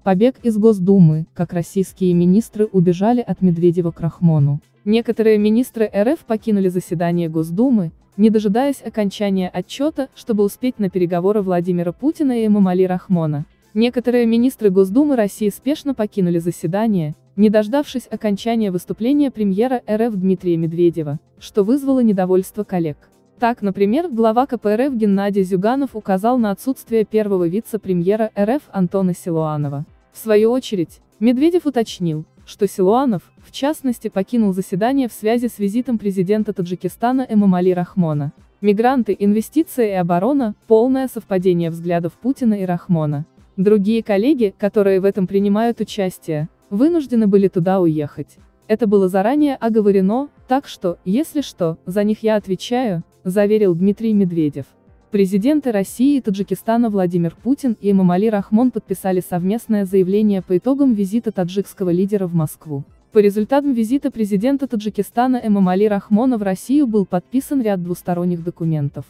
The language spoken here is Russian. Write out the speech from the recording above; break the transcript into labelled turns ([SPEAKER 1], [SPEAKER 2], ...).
[SPEAKER 1] Побег из Госдумы, как российские министры убежали от Медведева к Рахмону. Некоторые министры РФ покинули заседание Госдумы, не дожидаясь окончания отчета, чтобы успеть на переговоры Владимира Путина и Эмомали Рахмона. Некоторые министры Госдумы России спешно покинули заседание, не дождавшись окончания выступления премьера РФ Дмитрия Медведева, что вызвало недовольство коллег. Так, например, глава КПРФ Геннадий Зюганов указал на отсутствие первого вице-премьера РФ Антона Силуанова. В свою очередь, Медведев уточнил, что Силуанов, в частности, покинул заседание в связи с визитом президента Таджикистана Эмомали Рахмона. Мигранты, инвестиции и оборона – полное совпадение взглядов Путина и Рахмона. Другие коллеги, которые в этом принимают участие, вынуждены были туда уехать. Это было заранее оговорено, так что, если что, за них я отвечаю, заверил Дмитрий Медведев. Президенты России и Таджикистана Владимир Путин и Эмомали Рахмон подписали совместное заявление по итогам визита таджикского лидера в Москву. По результатам визита президента Таджикистана Эмомали Рахмона в Россию был подписан ряд двусторонних документов.